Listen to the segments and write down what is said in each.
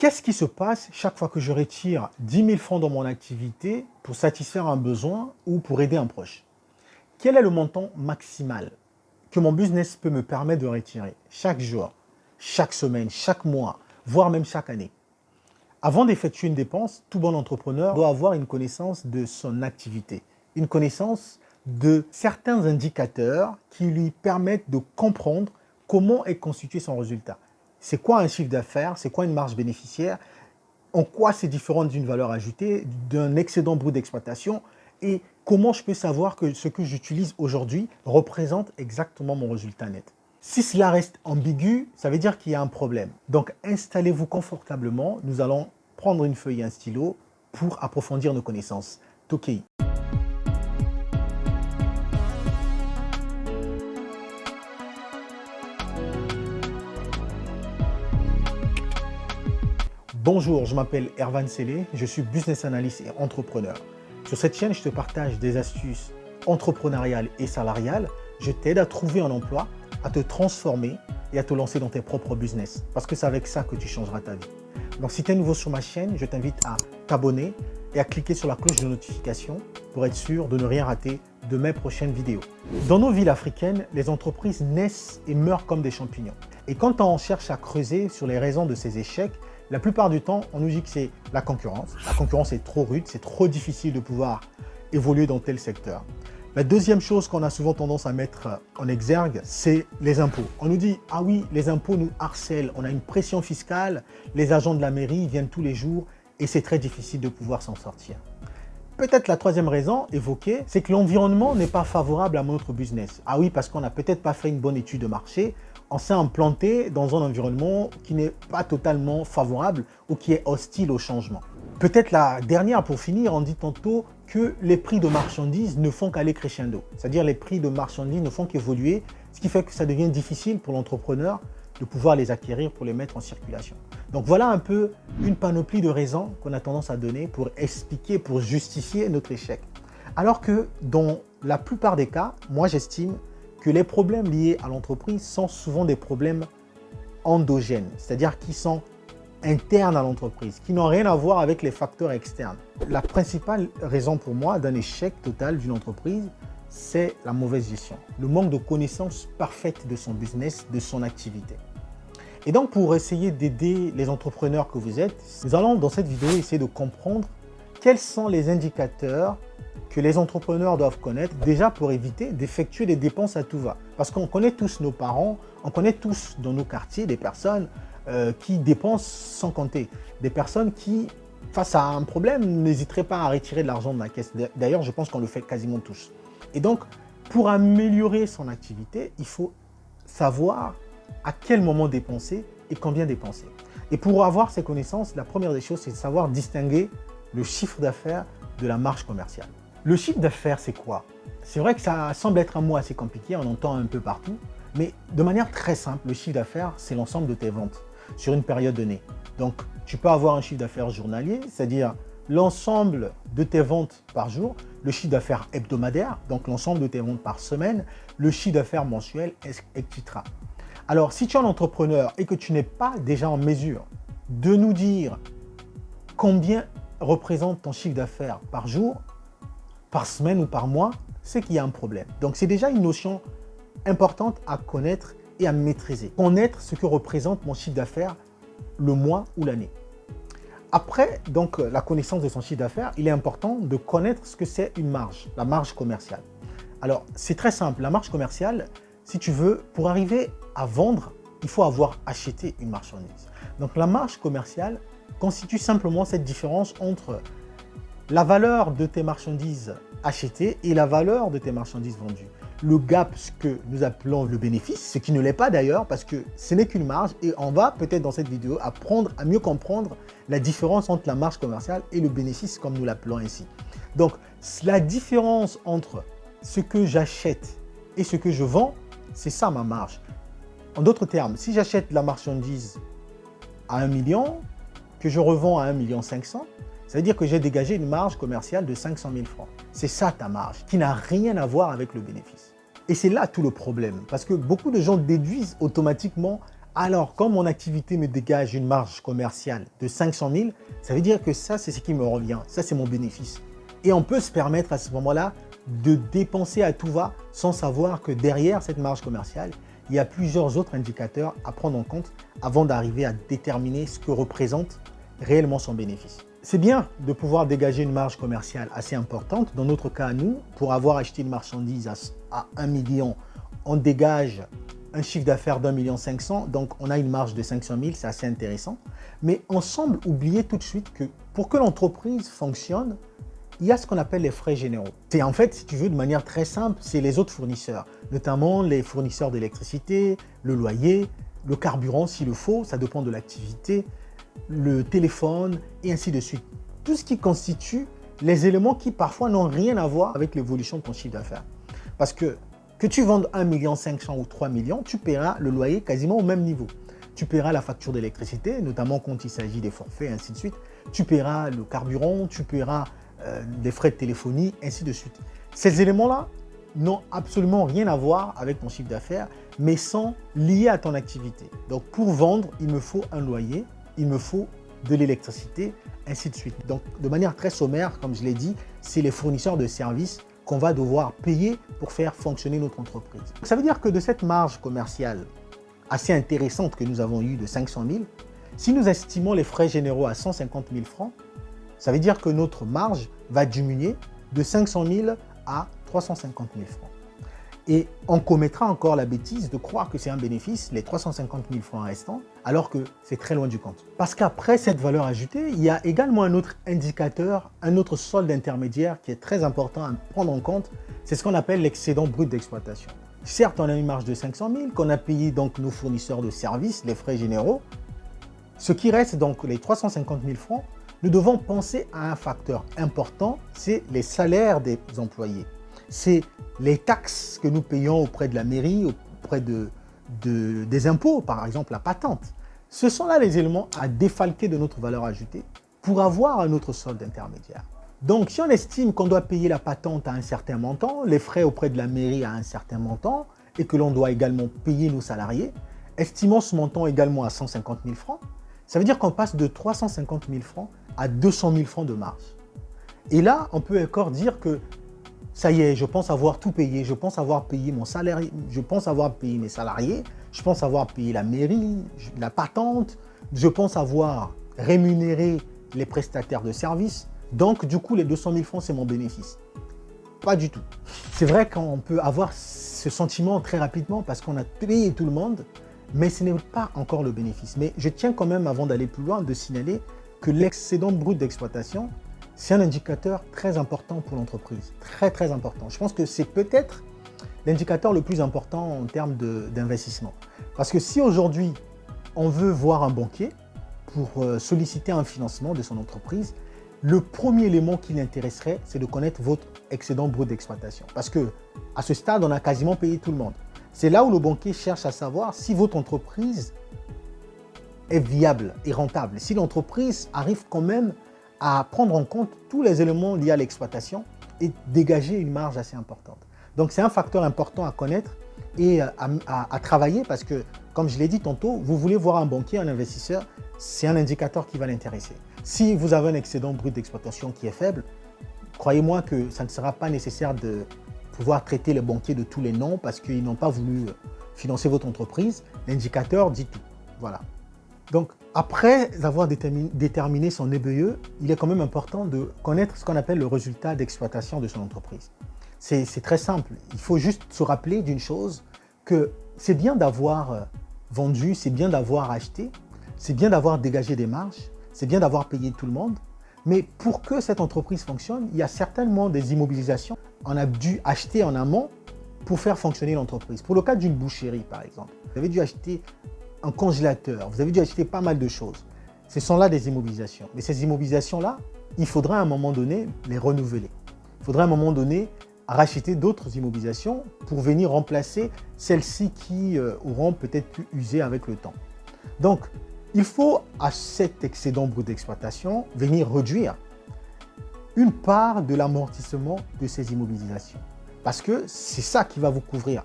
Qu'est-ce qui se passe chaque fois que je retire 10 000 francs dans mon activité pour satisfaire un besoin ou pour aider un proche? Quel est le montant maximal que mon business peut me permettre de retirer chaque jour, chaque semaine, chaque mois, voire même chaque année? Avant d'effectuer une dépense, tout bon entrepreneur doit avoir une connaissance de son activité, une connaissance de certains indicateurs qui lui permettent de comprendre comment est constitué son résultat. C'est quoi un chiffre d'affaires? C'est quoi une marge bénéficiaire? En quoi c'est différent d'une valeur ajoutée, d'un excédent brut d'exploitation? Et comment je peux savoir que ce que j'utilise aujourd'hui représente exactement mon résultat net? Si cela reste ambigu, ça veut dire qu'il y a un problème. Donc installez-vous confortablement. Nous allons prendre une feuille et un stylo pour approfondir nos connaissances. Tokei. Bonjour, je m'appelle Ervan Sellé, je suis business analyst et entrepreneur. Sur cette chaîne, je te partage des astuces entrepreneuriales et salariales. Je t'aide à trouver un emploi, à te transformer et à te lancer dans tes propres business. Parce que c'est avec ça que tu changeras ta vie. Donc si tu es nouveau sur ma chaîne, je t'invite à t'abonner et à cliquer sur la cloche de notification pour être sûr de ne rien rater de mes prochaines vidéos. Dans nos villes africaines, les entreprises naissent et meurent comme des champignons. Et quand on cherche à creuser sur les raisons de ces échecs, la plupart du temps, on nous dit que c'est la concurrence. La concurrence est trop rude, c'est trop difficile de pouvoir évoluer dans tel secteur. La deuxième chose qu'on a souvent tendance à mettre en exergue, c'est les impôts. On nous dit, ah oui, les impôts nous harcèlent, on a une pression fiscale, les agents de la mairie viennent tous les jours et c'est très difficile de pouvoir s'en sortir. Peut-être la troisième raison évoquée, c'est que l'environnement n'est pas favorable à notre business. Ah oui, parce qu'on n'a peut-être pas fait une bonne étude de marché, on s'est implanté dans un environnement qui n'est pas totalement favorable ou qui est hostile au changement. Peut-être la dernière pour finir, on dit tantôt que les prix de marchandises ne font qu'aller crescendo. C'est-à-dire les prix de marchandises ne font qu'évoluer, ce qui fait que ça devient difficile pour l'entrepreneur de pouvoir les acquérir pour les mettre en circulation. Donc voilà un peu une panoplie de raisons qu'on a tendance à donner pour expliquer, pour justifier notre échec. Alors que dans la plupart des cas, moi j'estime que les problèmes liés à l'entreprise sont souvent des problèmes endogènes, c'est-à-dire qui sont internes à l'entreprise, qui n'ont rien à voir avec les facteurs externes. La principale raison pour moi d'un échec total d'une entreprise, c'est la mauvaise gestion, le manque de connaissance parfaite de son business, de son activité. Et donc pour essayer d'aider les entrepreneurs que vous êtes, nous allons dans cette vidéo essayer de comprendre quels sont les indicateurs que les entrepreneurs doivent connaître déjà pour éviter d'effectuer des dépenses à tout va. Parce qu'on connaît tous nos parents, on connaît tous dans nos quartiers des personnes qui dépensent sans compter. Des personnes qui, face à un problème, n'hésiteraient pas à retirer de l'argent de la caisse. D'ailleurs, je pense qu'on le fait quasiment tous. Et donc, pour améliorer son activité, il faut savoir à quel moment dépenser et combien dépenser. Et pour avoir ces connaissances, la première des choses, c'est de savoir distinguer le chiffre d'affaires de la marge commerciale. Le chiffre d'affaires, c'est quoi? C'est vrai que ça semble être un mot assez compliqué, on entend un peu partout, mais de manière très simple, le chiffre d'affaires, c'est l'ensemble de tes ventes sur une période donnée. Donc, tu peux avoir un chiffre d'affaires journalier, c'est-à-dire l'ensemble de tes ventes par jour, le chiffre d'affaires hebdomadaire, donc l'ensemble de tes ventes par semaine, le chiffre d'affaires mensuel, etc. Alors, si tu es un entrepreneur et que tu n'es pas déjà en mesure de nous dire combien représente ton chiffre d'affaires par jour, par semaine ou par mois, c'est qu'il y a un problème. Donc, c'est déjà une notion importante à connaître et à maîtriser. Connaître ce que représente mon chiffre d'affaires le mois ou l'année. Après donc la connaissance de son chiffre d'affaires, il est important de connaître ce que c'est une marge, la marge commerciale. Alors, c'est très simple. La marge commerciale, si tu veux, pour arriver à vendre, il faut avoir acheté une marchandise. Donc, la marge commerciale constitue simplement cette différence entre la valeur de tes marchandises achetées et la valeur de tes marchandises vendues. Le gap, ce que nous appelons le bénéfice, ce qui ne l'est pas d'ailleurs parce que ce n'est qu'une marge et on va peut-être dans cette vidéo apprendre à mieux comprendre la différence entre la marge commerciale et le bénéfice comme nous l'appelons ainsi. Donc, la différence entre ce que j'achète et ce que je vends, c'est ça ma marge. En d'autres termes, si j'achète la marchandise à 1 million, que je revends à 1,5 million, ça veut dire que j'ai dégagé une marge commerciale de 500 000 francs. C'est ça ta marge, qui n'a rien à voir avec le bénéfice. Et c'est là tout le problème, parce que beaucoup de gens déduisent automatiquement Alors, quand mon activité me dégage une marge commerciale de 500 000, ça veut dire que ça, c'est ce qui me revient. Ça, c'est mon bénéfice. Et on peut se permettre à ce moment-là de dépenser à tout va sans savoir que derrière cette marge commerciale, il y a plusieurs autres indicateurs à prendre en compte avant d'arriver à déterminer ce que représente réellement son bénéfice. C'est bien de pouvoir dégager une marge commerciale assez importante. Dans notre cas, nous, pour avoir acheté une marchandise à 1 million, on dégage un chiffre d'affaires d'1,5 million, donc on a une marge de 500 000, c'est assez intéressant. Mais on semble oublier tout de suite que pour que l'entreprise fonctionne, il y a ce qu'on appelle les frais généraux. C'est en fait, si tu veux, de manière très simple, c'est les autres fournisseurs, notamment les fournisseurs d'électricité, le loyer, le carburant s'il le faut, ça dépend de l'activité, le téléphone et ainsi de suite. Tout ce qui constitue les éléments qui parfois n'ont rien à voir avec l'évolution de ton chiffre d'affaires. Parce que tu vendes 1,5 million ou 3 millions, tu paieras le loyer quasiment au même niveau. Tu paieras la facture d'électricité, notamment quand il s'agit des forfaits, ainsi de suite. Tu paieras le carburant, tu paieras des frais de téléphonie, ainsi de suite. Ces éléments-là n'ont absolument rien à voir avec ton chiffre d'affaires, mais sont liés à ton activité. Donc pour vendre, il me faut un loyer, il me faut de l'électricité, ainsi de suite. Donc de manière très sommaire, comme je l'ai dit, c'est les fournisseurs de services qu'on va devoir payer pour faire fonctionner notre entreprise. Ça veut dire que de cette marge commerciale assez intéressante que nous avons eue de 500 000, si nous estimons les frais généraux à 150 000 francs, ça veut dire que notre marge va diminuer de 500 000 à 350 000 francs. Et on commettra encore la bêtise de croire que c'est un bénéfice, les 350 000 francs restants, alors que c'est très loin du compte. Parce qu'après cette valeur ajoutée, il y a également un autre indicateur, un autre solde intermédiaire qui est très important à prendre en compte, c'est ce qu'on appelle l'excédent brut d'exploitation. Certes, on a une marge de 500 000 qu'on a payé donc nos fournisseurs de services, les frais généraux. Ce qui reste donc les 350 000 francs, nous devons penser à un facteur important, c'est les salaires des employés. C'est les taxes que nous payons auprès de la mairie, auprès des impôts, par exemple la patente. Ce sont là les éléments à défalquer de notre valeur ajoutée pour avoir un autre solde intermédiaire. Donc si on estime qu'on doit payer la patente à un certain montant, les frais auprès de la mairie à un certain montant, et que l'on doit également payer nos salariés, estimons ce montant également à 150 000 francs, ça veut dire qu'on passe de 350 000 francs à 200 000 francs de marge. Et là, on peut encore dire que ça y est, je pense avoir tout payé, je pense avoir payé mon salaire, je pense avoir payé mes salariés, je pense avoir payé la mairie, la patente, je pense avoir rémunéré les prestataires de services. Donc, du coup, les 200 000 francs, c'est mon bénéfice. Pas du tout. C'est vrai qu'on peut avoir ce sentiment très rapidement parce qu'on a payé tout le monde, mais ce n'est pas encore le bénéfice. Mais je tiens quand même, avant d'aller plus loin, de signaler que l'excédent brut d'exploitation, c'est un indicateur très important pour l'entreprise. Très, très important. Je pense que c'est peut-être l'indicateur le plus important en termes d'investissement. Parce que si aujourd'hui, on veut voir un banquier pour solliciter un financement de son entreprise, le premier élément qui l'intéresserait, c'est de connaître votre excédent brut d'exploitation. Parce que à ce stade, on a quasiment payé tout le monde. C'est là où le banquier cherche à savoir si votre entreprise est viable et rentable. Si l'entreprise arrive quand même à prendre en compte tous les éléments liés à l'exploitation et dégager une marge assez importante. Donc c'est un facteur important à connaître et à travailler parce que, comme je l'ai dit tantôt, vous voulez voir un banquier, un investisseur, c'est un indicateur qui va l'intéresser. Si vous avez un excédent brut d'exploitation qui est faible, croyez-moi que ça ne sera pas nécessaire de pouvoir traiter les banquiers de tous les noms parce qu'ils n'ont pas voulu financer votre entreprise. L'indicateur dit tout. Voilà. Donc, après avoir déterminé son EBE, il est quand même important de connaître ce qu'on appelle le résultat d'exploitation de son entreprise. C'est très simple. Il faut juste se rappeler d'une chose, que c'est bien d'avoir vendu, c'est bien d'avoir acheté, c'est bien d'avoir dégagé des marges, c'est bien d'avoir payé tout le monde. Mais pour que cette entreprise fonctionne, il y a certainement des immobilisations. On a dû acheter en amont pour faire fonctionner l'entreprise. Pour le cas d'une boucherie, par exemple, vous avez dû acheter un congélateur, vous avez dû acheter pas mal de choses. Ce sont là des immobilisations. Mais ces immobilisations-là, il faudra à un moment donné les renouveler. Il faudra à un moment donné racheter d'autres immobilisations pour venir remplacer celles-ci qui auront peut-être pu user avec le temps. Donc, il faut à cet excédent brut d'exploitation venir réduire une part de l'amortissement de ces immobilisations. Parce que c'est ça qui va vous couvrir,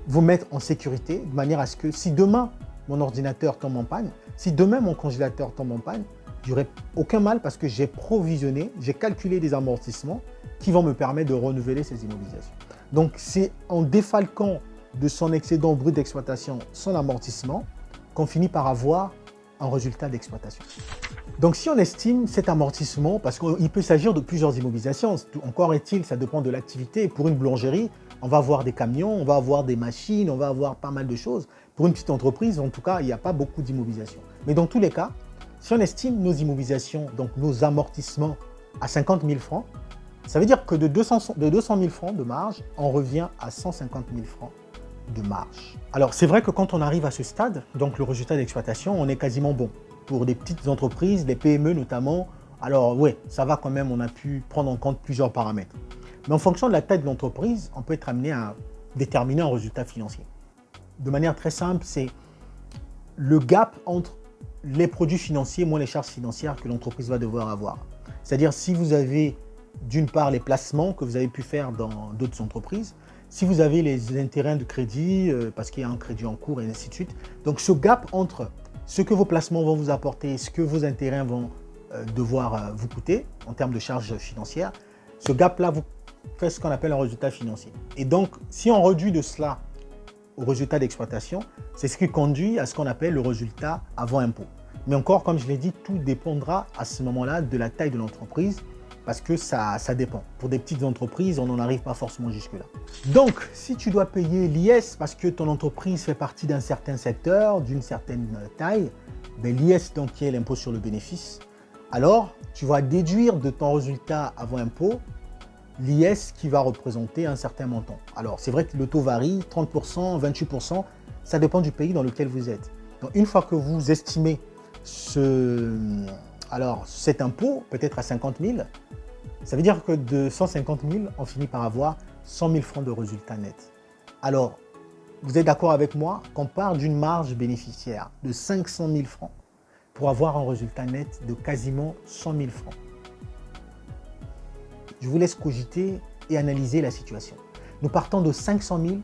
vous mettre en sécurité de manière à ce que si demain, mon ordinateur tombe en panne, si demain mon congélateur tombe en panne, j'aurai aucun mal parce que j'ai provisionné, j'ai calculé des amortissements qui vont me permettre de renouveler ces immobilisations. Donc, c'est en défalquant de son excédent brut d'exploitation son amortissement qu'on finit par avoir un résultat d'exploitation. Donc, si on estime cet amortissement, parce qu'il peut s'agir de plusieurs immobilisations, encore est-il, ça dépend de l'activité. Pour une boulangerie, on va avoir des camions, on va avoir des machines, on va avoir pas mal de choses. Pour une petite entreprise, en tout cas, il n'y a pas beaucoup d'immobilisations. Mais dans tous les cas, si on estime nos immobilisations, donc nos amortissements à 50 000 francs, ça veut dire que de 200 000 francs de marge, on revient à 150 000 francs de marge. Alors, c'est vrai que quand on arrive à ce stade, donc le résultat d'exploitation, on est quasiment bon. Pour des petites entreprises, des PME notamment, alors oui, ça va quand même, on a pu prendre en compte plusieurs paramètres. Mais en fonction de la taille de l'entreprise, on peut être amené à déterminer un résultat financier. De manière très simple, c'est le gap entre les produits financiers moins les charges financières que l'entreprise va devoir avoir. C'est-à-dire si vous avez d'une part les placements que vous avez pu faire dans d'autres entreprises, si vous avez les intérêts de crédit, parce qu'il y a un crédit en cours et ainsi de suite. Donc ce gap entre ce que vos placements vont vous apporter, ce que vos intérêts vont devoir vous coûter en termes de charges financières, ce gap-là vous fait ce qu'on appelle un résultat financier. Et donc, si on réduit de cela au résultat d'exploitation, c'est ce qui conduit à ce qu'on appelle le résultat avant impôt. Mais encore, comme je l'ai dit, tout dépendra à ce moment-là de la taille de l'entreprise parce que ça dépend. Pour des petites entreprises, on n'en arrive pas forcément jusque-là. Donc, si tu dois payer l'IS parce que ton entreprise fait partie d'un certain secteur, d'une certaine taille, l'IS, donc qui est l'impôt sur le bénéfice, alors tu vas déduire de ton résultat avant impôt l'IS qui va représenter un certain montant. Alors, c'est vrai que le taux varie, 30%, 28%, ça dépend du pays dans lequel vous êtes. Donc, une fois que vous estimez cet impôt, peut-être à 50 000, ça veut dire que de 150 000, on finit par avoir 100 000 francs de résultat net. Alors, vous êtes d'accord avec moi qu'on part d'une marge bénéficiaire de 500 000 francs pour avoir un résultat net de quasiment 100 000 francs. Je vous laisse cogiter et analyser la situation. Nous partons de 500 000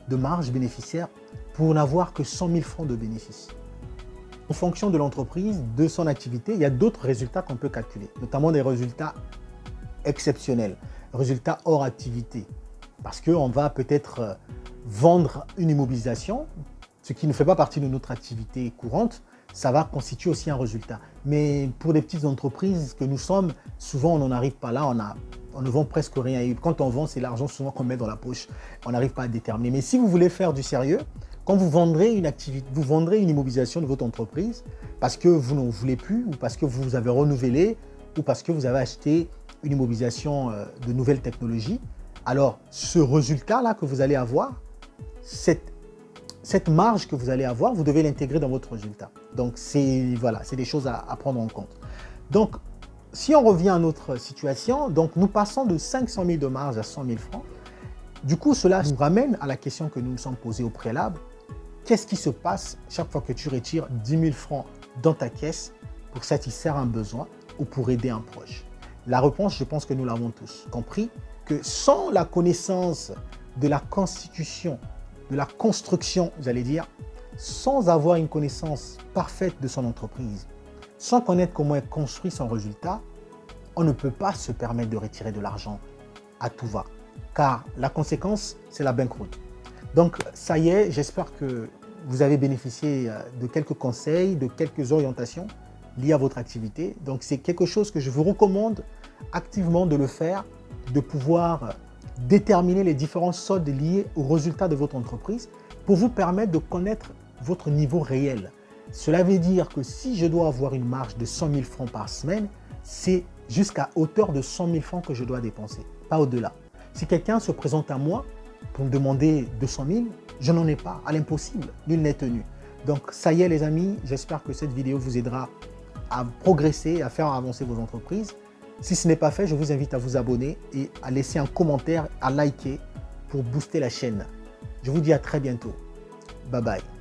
de marge bénéficiaire pour n'avoir que 100 000 francs de bénéfice. En fonction de l'entreprise, de son activité, il y a d'autres résultats qu'on peut calculer, notamment des résultats exceptionnels, résultats hors activité. Parce qu'on va peut-être vendre une immobilisation, ce qui ne fait pas partie de notre activité courante, ça va constituer aussi un résultat. Mais pour des petites entreprises que nous sommes, souvent on n'en arrive pas là, on ne vend presque rien. Et quand on vend, c'est l'argent souvent qu'on met dans la poche. On n'arrive pas à déterminer. Mais si vous voulez faire du sérieux, quand vous vendrez une activité, vous vendrez une immobilisation de votre entreprise parce que vous n'en voulez plus ou parce que vous avez renouvelé ou parce que vous avez acheté une immobilisation de nouvelles technologies, alors ce résultat-là que vous allez avoir, cette marge que vous allez avoir, vous devez l'intégrer dans votre résultat. Donc, c'est des choses à prendre en compte. Donc, si on revient à notre situation, donc nous passons de 500 000 de marge à 100 000 francs. Du coup, cela nous ramène à la question que nous nous sommes posée au préalable. Qu'est-ce qui se passe chaque fois que tu retires 10 000 francs dans ta caisse pour satisfaire un besoin ou pour aider un proche? La réponse, je pense que nous l'avons tous compris, que sans la connaissance de la constitution, de la construction, j'allais dire, sans avoir une connaissance parfaite de son entreprise, sans connaître comment est construit son résultat, on ne peut pas se permettre de retirer de l'argent à tout va. Car la conséquence, c'est la banqueroute. Donc, ça y est, j'espère que vous avez bénéficié de quelques conseils, de quelques orientations liées à votre activité. Donc, c'est quelque chose que je vous recommande activement de le faire, de pouvoir déterminer les différents soldes liés aux résultats de votre entreprise pour vous permettre de connaître votre niveau réel. Cela veut dire que si je dois avoir une marge de 100 000 francs par semaine, c'est jusqu'à hauteur de 100 000 francs que je dois dépenser, pas au-delà. Si quelqu'un se présente à moi pour me demander 200 000, je n'en ai pas, à l'impossible, nul n'est tenu. Donc ça y est les amis, j'espère que cette vidéo vous aidera à progresser, à faire avancer vos entreprises. Si ce n'est pas fait, je vous invite à vous abonner et à laisser un commentaire, à liker pour booster la chaîne. Je vous dis à très bientôt. Bye bye.